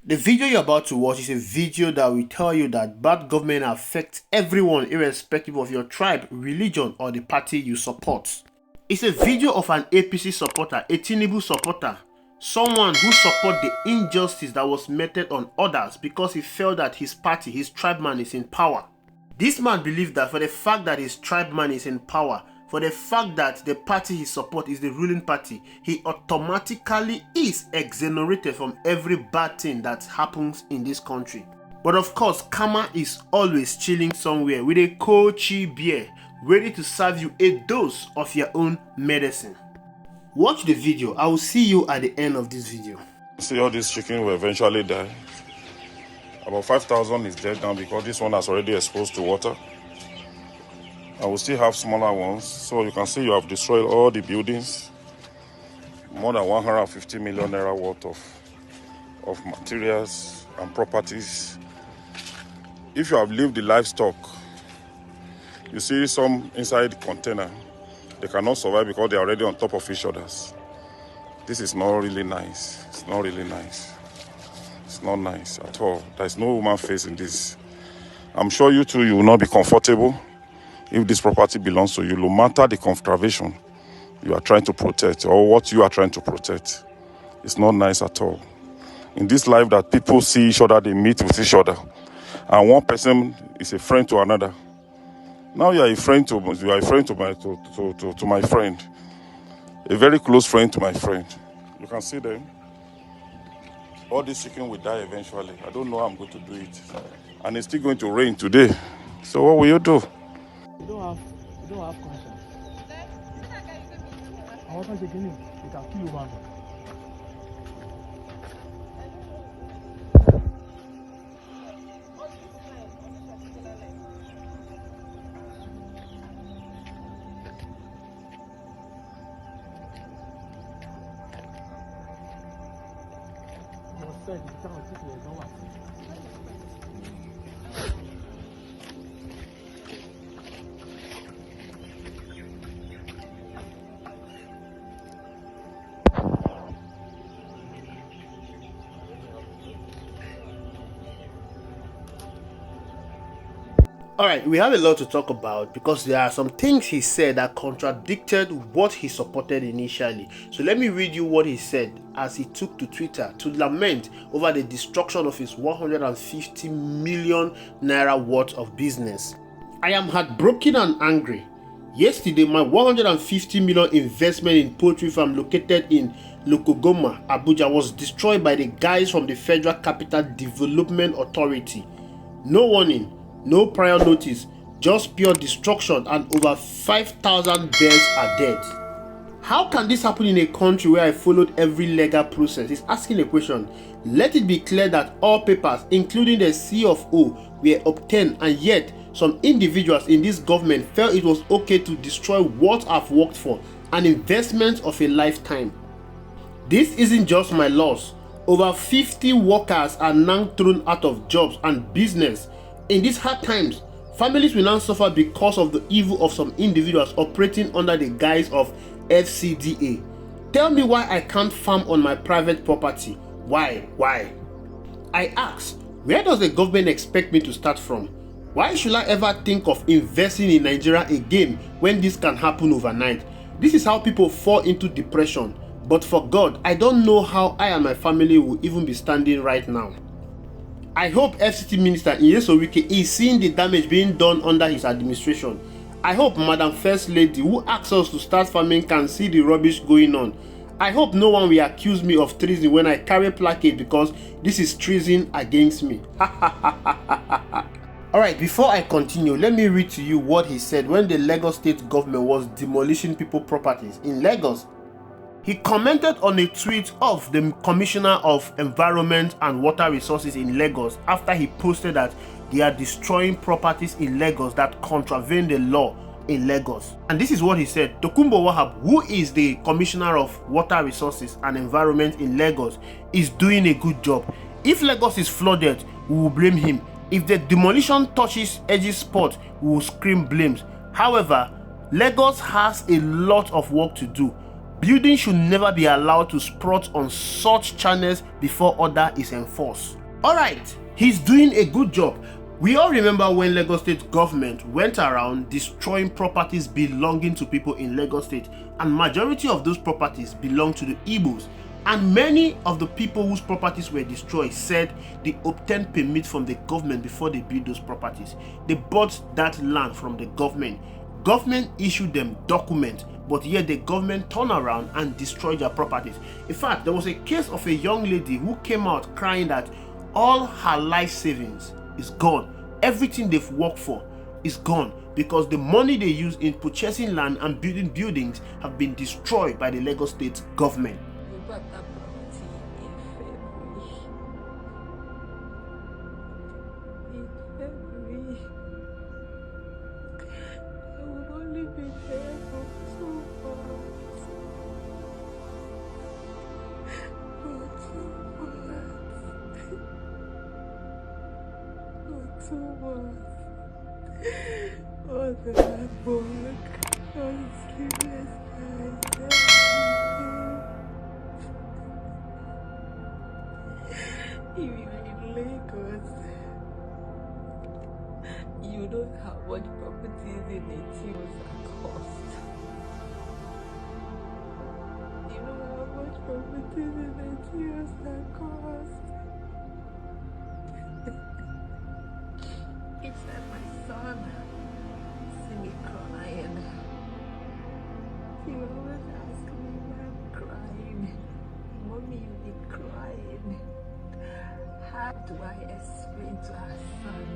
The video you're about to watch is a video that will tell you that bad government affects everyone irrespective of your tribe, religion, or the party you support. It's a video of an APC supporter, a Tinubu supporter, someone who supports the injustice that was meted on others because he felt that his party, his tribeman, is in power. This man believed that for the fact that his tribeman is in power, for the fact that the party he supports is the ruling party, he automatically is exonerated from every bad thing that happens in this country. But of course, karma is always chilling somewhere with a cold chill beer, ready to serve you a dose of your own medicine. Watch the video. I will see you at the end of this video. See, all these chicken will eventually die. About 5,000 is dead now because this one has already exposed to water. I will still have smaller ones. So you can see you have destroyed all the buildings. More than 150 million naira worth of materials and properties. If you have left the livestock, you see some inside the container, they cannot survive because they are already on top of each other. This is not really nice. It's not really nice. It's not nice at all. There's no human face in this. I'm sure you too, you will not be comfortable if this property belongs to you, no matter the conservation you are trying to protect or what you are trying to protect. It's not nice at all. In this life that people see each other, they meet with each other, and one person is a friend to another. Now you are a friend to my friend, a very close friend to my friend. You can see them. All this chicken will die eventually. I don't know how I'm going to do it, and it's still going to rain today. So what will you do? You don't have conscience. I wasn't taking you. You can kill you one. Alright, we have a lot to talk about because there are some things he said that contradicted what he supported initially. So let me read you what he said as he took to Twitter to lament over the destruction of his 150 million naira worth of business. I am heartbroken and angry. Yesterday, my 150 million investment in poultry farm located in Lokogoma, Abuja was destroyed by the guys from the Federal Capital Development Authority. No warning. No prior notice, just pure destruction, and over 5,000 birds are dead. How can this happen in a country where I followed every legal process? He's asking a question. Let it be clear that all papers, including the C of O, were obtained, and yet some individuals in this government felt it was okay to destroy what I've worked for, an investment of a lifetime. This isn't just my loss. Over 50 workers are now thrown out of jobs and business. In these hard times, families will now suffer because of the evil of some individuals operating under the guise of FCDA. Tell me why I can't farm on my private property. Why? I ask, where does the government expect me to start from? Why should I ever think of investing in Nigeria again when this can happen overnight? This is how people fall into depression. But for God, I don't know how I and my family will even be standing right now. I hope FCT Minister Nyesom Wike is seeing the damage being done under his administration. I hope Madam First Lady, who asked us to start farming, can see the rubbish going on. I hope no one will accuse me of treason when I carry placard because this is treason against me. Alright, before I continue, let me read to you what he said when the Lagos state government was demolishing people's properties in Lagos. He commented on a tweet of the Commissioner of Environment and Water Resources in Lagos after he posted that they are destroying properties in Lagos that contravene the law in Lagos. And this is what he said. Tokunbo Wahab, who is the Commissioner of Water Resources and Environment in Lagos, is doing a good job. If Lagos is flooded, we will blame him. If the demolition touches edgy spot, we will scream blames. However, Lagos has a lot of work to do. Building should never be allowed to sprout on such channels before order is enforced. Alright, he's doing a good job. We all remember when Lagos State government went around destroying properties belonging to people in Lagos State, and majority of those properties belong to the Igbos. And many of the people whose properties were destroyed said they obtained permit from the government before they built those properties. They bought that land from the government. Government issued them documents, but yet the government turned around and destroyed their properties. In fact, there was a case of a young lady who came out crying that all her life savings is gone. Everything they've worked for is gone because the money they use in purchasing land and building buildings have been destroyed by the Lagos State government. We bought that property in February. I would only be there for 2 months. For 2 months. All the hard work, all the sleepless nights, everything. If you're in Lagos, you know how much properties in Etios cost. You know how much properties in Etios cost. It's like my son see me crying. He always asks me why I'm crying. Mommy, you be crying. How do I explain to our son?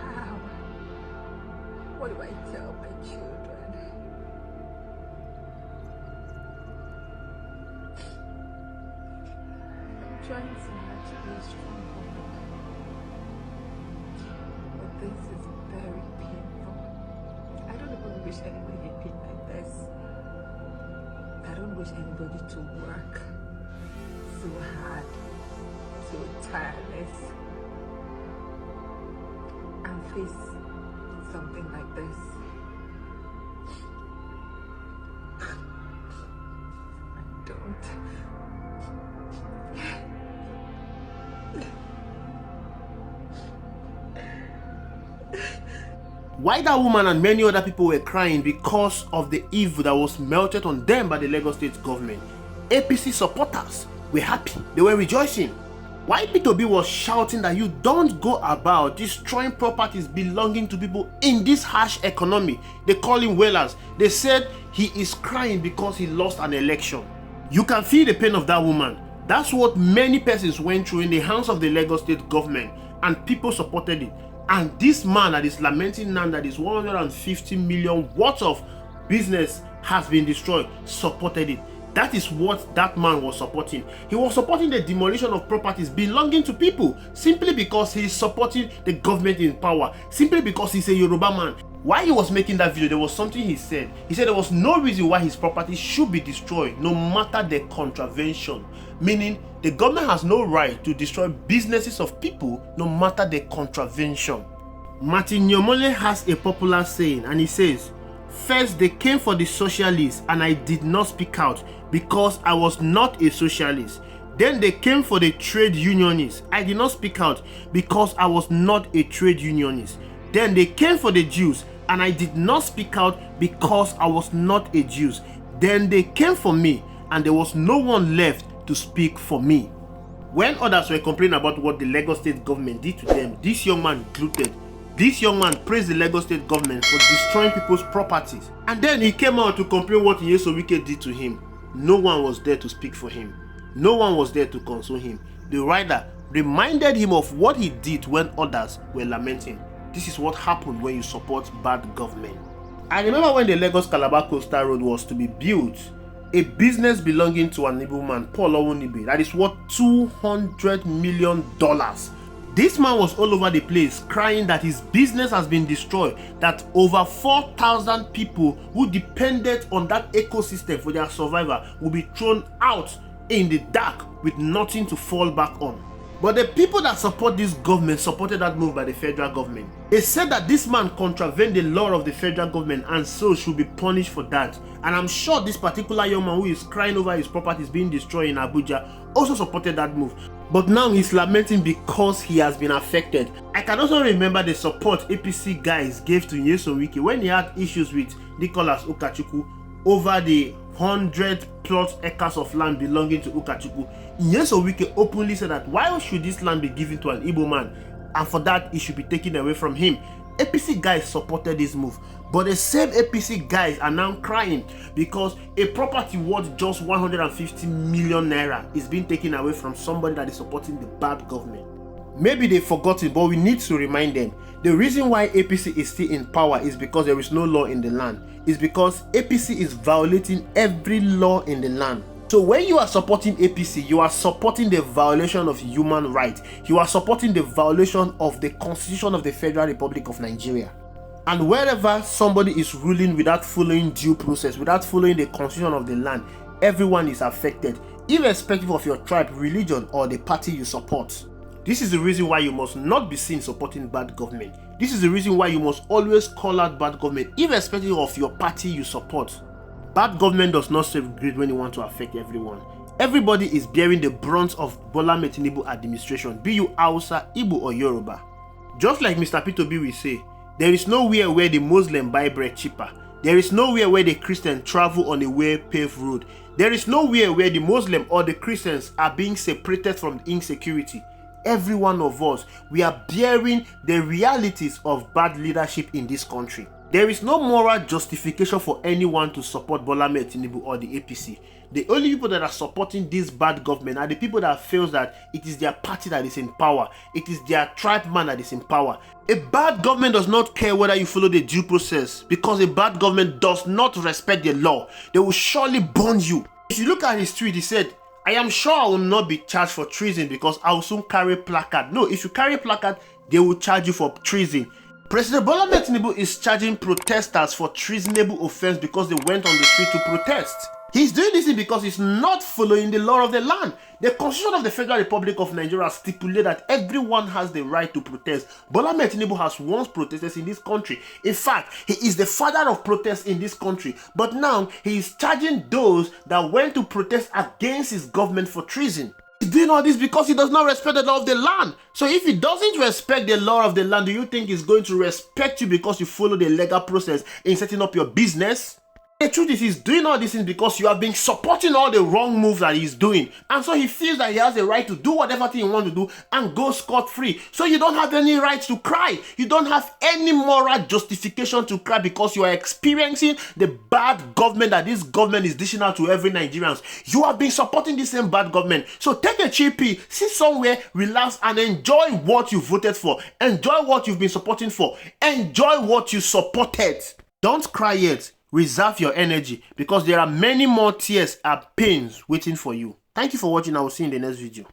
How? What do I tell my children? I'm trying so hard to be a strong woman, but this is very painful. I don't even wish anybody pain like this. I don't wish anybody to work so hard, so tireless, and face something like this. I don't. Why that woman and many other people were crying because of the evil that was melted on them by the Lagos State government. APC supporters were happy, they were rejoicing. Why P2B was shouting that you don't go about destroying properties belonging to people in this harsh economy. They call him whalers. They said he is crying because he lost an election. You can feel the pain of that woman. That's what many persons went through in the hands of the Lagos State government, and people supported it. And this man that is lamenting now that is 150 million worth of business has been destroyed, supported it. That is what that man was supporting. He was supporting the demolition of properties belonging to people simply because he is supporting the government in power, simply because he's a Yoruba man. While he was making that video, there was something he said. He said there was no reason why his property should be destroyed, no matter the contravention. Meaning, the government has no right to destroy businesses of people, no matter the contravention. Martin Nyomole has a popular saying, and he says, "First, they came for the socialists, and I did not speak out because I was not a socialist. Then they came for the trade unionists. I did not speak out because I was not a trade unionist. Then they came for the Jews, and I did not speak out because I was not a Jew. Then they came for me, and there was no one left to speak for me." When others were complaining about what the Lagos State government did to them, this young man glutted. This young man praised the Lagos State government for destroying people's properties. And then he came out to complain what Yesowike did to him. No one was there to speak for him. No one was there to console him. The writer reminded him of what he did when others were lamenting. This is what happened when you support bad government. I remember when the Lagos Calabar Coastal Road was to be built, a business belonging to an Igbo man, Paul Owonibe, that is worth $200 million. This man was all over the place crying that his business has been destroyed, that over 4,000 people who depended on that ecosystem for their survival will be thrown out in the dark with nothing to fall back on. But the people that support this government supported that move by the federal government. They said that this man contravened the law of the federal government and so should be punished for that. And I'm sure this particular young man who is crying over his properties being destroyed in Abuja also supported that move. But now he's lamenting because he has been affected. I can also remember the support APC guys gave to Nyesom Wike when he had issues with Nicholas Ukachukwu over the 100+ acres of land belonging to Ukachukwu. Nyesom Wike openly said that why should this land be given to an Igbo man, and for that it should be taken away from him. APC guys supported this move, but the same APC guys are now crying because a property worth just 150 million naira is being taken away from somebody that is supporting the bad government. Maybe they forgot it, but we need to remind them. The reason why APC is still in power is because there is no law in the land. It's because APC is violating every law in the land. So when you are supporting APC, you are supporting the violation of human rights. You are supporting the violation of the Constitution of the Federal Republic of Nigeria. And wherever somebody is ruling without following due process, without following the Constitution of the land, everyone is affected, irrespective of your tribe, religion, or the party you support. This is the reason why you must not be seen supporting bad government. This is the reason why you must always call out bad government, irrespective of your party you support. Bad government does not serve greed when you want to affect everyone. Everybody is bearing the brunt of Bola Tinubu administration, be you Hausa, Igbo or Yoruba. Just like Mr. P2B will say, there is nowhere where the Muslim buy bread cheaper. There is nowhere where the Christian travel on a well-paved road. There is nowhere where the Muslim or the Christians are being separated from insecurity. Every one of us, we are bearing the realities of bad leadership in this country. There is no moral justification for anyone to support Bola Tinubu or the APC. The only people that are supporting this bad government are the people that feels that it is their party that is in power. It is their tribe man that is in power. A bad government does not care whether you follow the due process, because a bad government does not respect the law. They will surely burn you. If you look at his tweet, he said, I am sure I will not be charged for treason because I will soon carry placard. No, if you carry placard, they will charge you for treason. President Bola Tinubu is charging protesters for treasonable offense because they went on the street to protest. He's doing this because he's not following the law of the land. The Constitution of the Federal Republic of Nigeria stipulates that everyone has the right to protest. Bola Tinubu has once protested in this country. In fact, he is the father of protests in this country. But now, he is charging those that went to protest against his government for treason. He's doing all this because he does not respect the law of the land. So if he doesn't respect the law of the land, do you think he's going to respect you because you follow the legal process in setting up your business? The truth is, he's doing all these things because you have been supporting all the wrong moves that he's doing. And so he feels that he has the right to do whatever thing he wants to do and go scot-free. So you don't have any right to cry. You don't have any moral justification to cry because you are experiencing the bad government that this government is dishing out to every Nigerian. You have been supporting the same bad government. So take a chippy, sit somewhere, relax, and enjoy what you voted for. Enjoy what you've been supporting for. Enjoy what you supported. Don't cry yet. Reserve your energy because there are many more tears and pains waiting for you. Thank you for watching. I will see you in the next video.